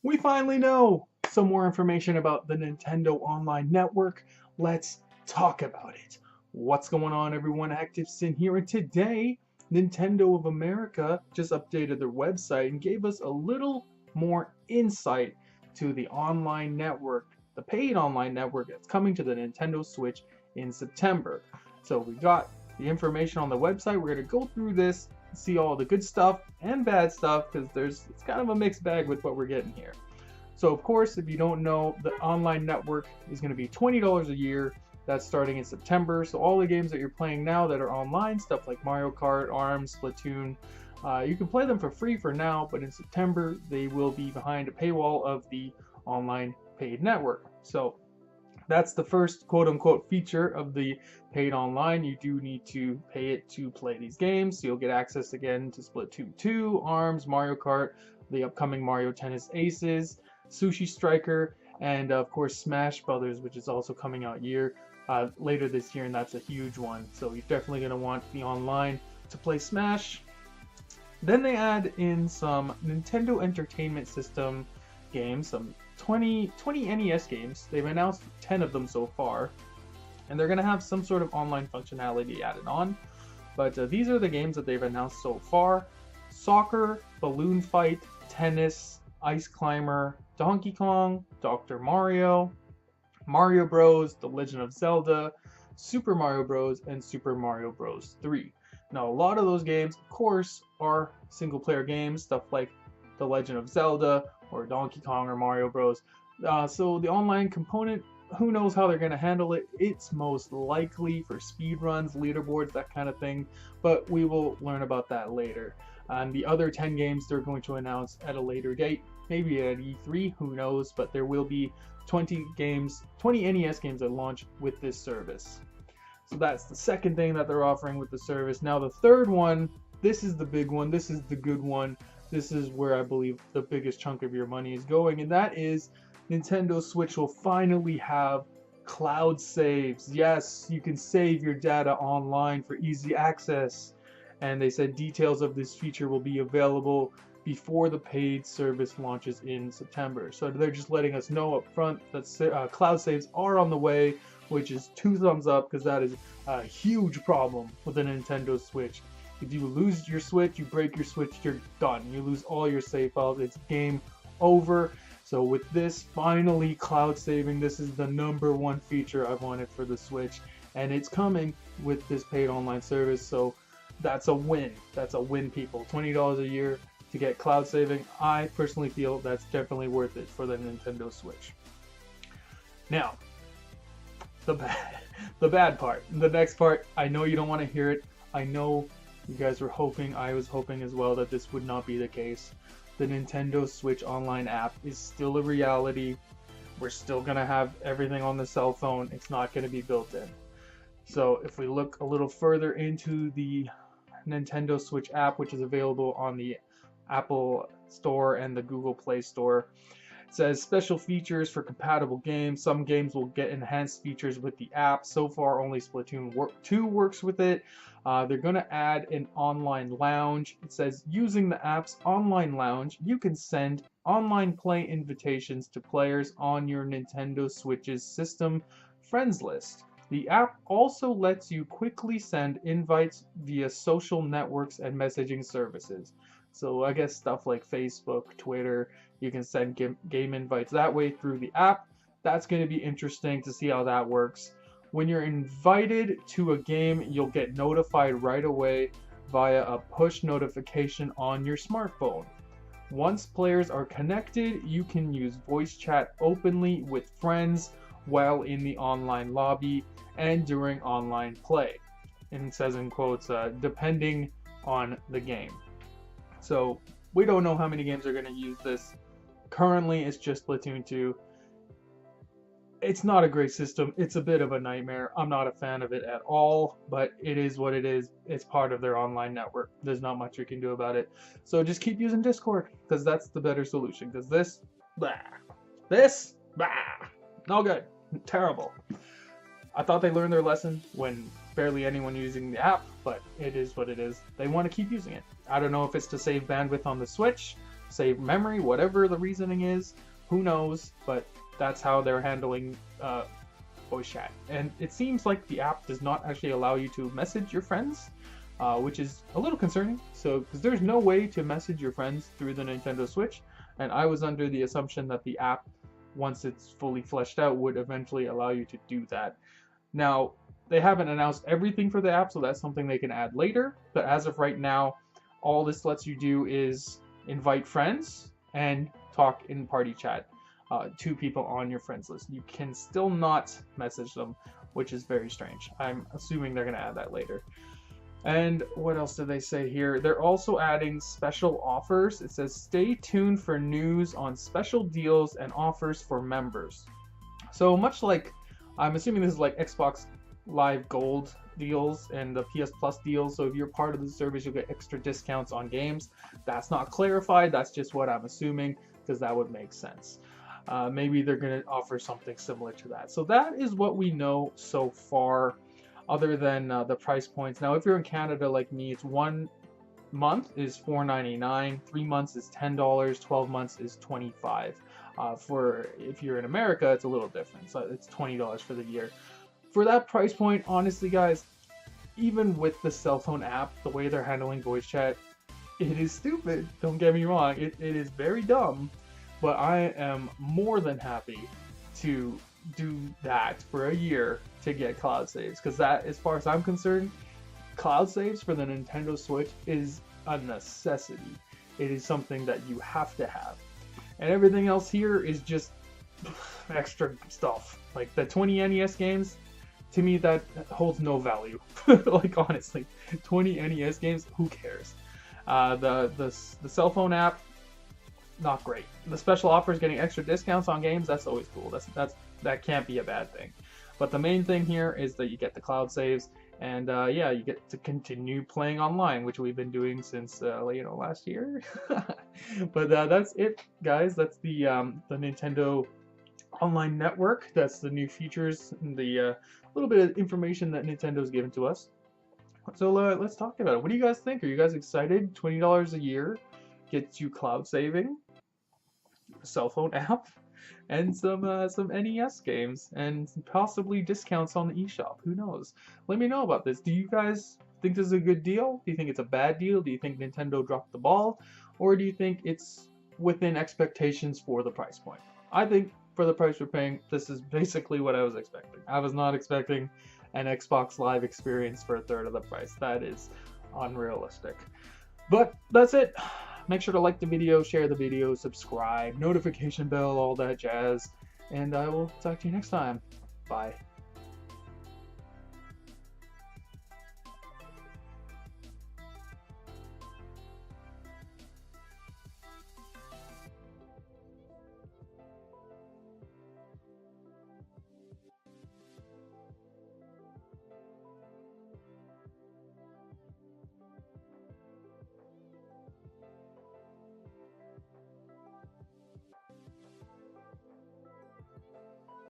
we finally know some more information about the Nintendo Online Network. Let's talk about it. What's going on, everyone? Activesin here, and today, Nintendo of America just updated their website and gave us a little more insight to the online network, the paid online network that's coming to the Nintendo Switch in September. So we got the information on the website. We're going to go through this, see all the good stuff and bad stuff, because it's kind of a mixed bag with what we're getting here. So of course, if you don't know, the online network is going to be $20 a year. That's starting in September. So all the games that you're playing now that are online, stuff like Mario Kart, ARMS, Splatoon, you can play them for free for now, but in September they will be behind a paywall of the online paid network. So that's the first quote-unquote feature of the paid online. You do need to pay it to play these games. So you'll get access again to Splatoon 2, ARMS, Mario Kart, the upcoming Mario Tennis Aces, Sushi Striker, and of course Smash Brothers, which is also coming out later this year, and that's a huge one. So you're definitely going to want the online to play Smash. Then they add in some Nintendo Entertainment System games, some 20 NES games. They've announced 10 of them so far, and they're going to have some sort of online functionality added on. But these are the games that they've announced so far: Soccer, Balloon Fight, Tennis, Ice Climber, Donkey Kong, Dr. Mario, Mario Bros, The Legend of Zelda, Super Mario Bros, and Super Mario Bros 3. Now, a lot of those games, of course, are single-player games, stuff like The Legend of Zelda or Donkey Kong or Mario Bros. So the online component, who knows how they're going to handle it. It's most likely for speedruns, leaderboards, that kind of thing, but we will learn about that later. And the other 10 games they're going to announce at a later date, maybe at E3, who knows, but there will be 20 NES games at launch with this service. So that's the second thing that they're offering with the service. Now the third one, this is the big one, this is the good one, this is where I believe the biggest chunk of your money is going, and that is Nintendo Switch will finally have cloud saves. Yes, you can save your data online for easy access. And they said details of this feature will be available before the paid service launches in September. So they're just letting us know up front that cloud saves are on the way, which is 2 thumbs up, because that is a huge problem with the Nintendo Switch. If you lose your Switch, you break your Switch, you're done. You lose all your save files, it's game over. So with this, finally cloud saving, this is the #1 feature I wanted for the Switch, and it's coming with this paid online service. So that's a win. That's a win, people. $20 a year to get cloud saving. I personally feel that's definitely worth it for the Nintendo Switch. Now, the bad part. The next part, I know you don't want to hear it. I know you guys were hoping, I was hoping as well, that this would not be the case. The Nintendo Switch Online app is still a reality. We're still going to have everything on the cell phone. It's not going to be built in. So if we look a little further into the Nintendo Switch app, which is available on the Apple Store and the Google Play Store, it says special features for compatible games. Some games will get enhanced features with the app. So far, only Splatoon 2 works with it. They're going to add an online lounge. It says using the app's online lounge, you can send online play invitations to players on your Nintendo Switch's system friends list. The app also lets you quickly send invites via social networks and messaging services. So I guess stuff like Facebook, Twitter, you can send game invites that way through the app. That's going to be interesting to see how that works. When you're invited to a game, you'll get notified right away via a push notification on your smartphone. Once players are connected, you can use voice chat openly with friends while in the online lobby and during online play. And it says in quotes, depending on the game. So we don't know how many games are going to use this. Currently, it's just Splatoon 2. It's not a great system. It's a bit of a nightmare. I'm not a fan of it at all, but it is what it is. It's part of their online network. There's not much you can do about it. So just keep using Discord, because that's the better solution. Because this, no good. Terrible. I thought they learned their lesson when barely anyone using the app, but it is what it is. They want to keep using it. I don't know if it's to save bandwidth on the Switch, save memory, whatever the reasoning is, who knows, but that's how they're handling voice chat. And it seems like the app does not actually allow you to message your friends, which is a little concerning. So, because there's no way to message your friends through the Nintendo Switch, and I was under the assumption that the app, once it's fully fleshed out, would eventually allow you to do that. Now, they haven't announced everything for the app, so that's something they can add later, but as of right now, all this lets you do is invite friends and talk in party chat to people on your friends list. You can still not message them, which is very strange. I'm assuming they're going to add that later. And what else did they say here? They're also adding special offers. It says stay tuned for news on special deals and offers for members. So much like, I'm assuming this is like Xbox Live Gold deals and the PS Plus deals. So if you're part of the service, you'll get extra discounts on games. That's not clarified. That's just what I'm assuming, because that would make sense. Maybe they're going to offer something similar to that. So that is what we know so far, other than the price points. Now, if you're in Canada like me, it's 1 month is $4.99, 3 months is $10, 12 months is $25. For if you're in America, it's a little different. So it's $20 for the year. For that price point, honestly, guys, even with the cell phone app, the way they're handling voice chat, it is stupid. Don't get me wrong. It is very dumb. But I am more than happy to do that for a year to get cloud saves, because that, as far as I'm concerned, cloud saves for the Nintendo Switch is a necessity. It is something that you have to have, and everything else here is just extra stuff. Like the 20 NES games, to me that holds no value. Like honestly, 20 NES games, who cares? The cell phone app, not great. The special offers, getting extra discounts on games, that's always cool. That can't be a bad thing. But the main thing here is that you get the cloud saves, and yeah, you get to continue playing online, which we've been doing since last year. But that's it, guys. That's the Nintendo Online Network. That's the new features and the little bit of information that Nintendo's given to us. So let's talk about it. What do you guys think? Are you guys excited? $20 a year gets you cloud saving, a cell phone app, and some NES games, and possibly discounts on the eShop. Who knows? Let me know about this. Do you guys think this is a good deal? Do you think it's a bad deal? Do you think Nintendo dropped the ball? Or do you think it's within expectations for the price point? I think for the price we're paying, this is basically what I was expecting. I was not expecting an Xbox Live experience for a third of the price. That is unrealistic. But that's it. Make sure to like the video, share the video, subscribe, notification bell, all that jazz. And I will talk to you next time. Bye.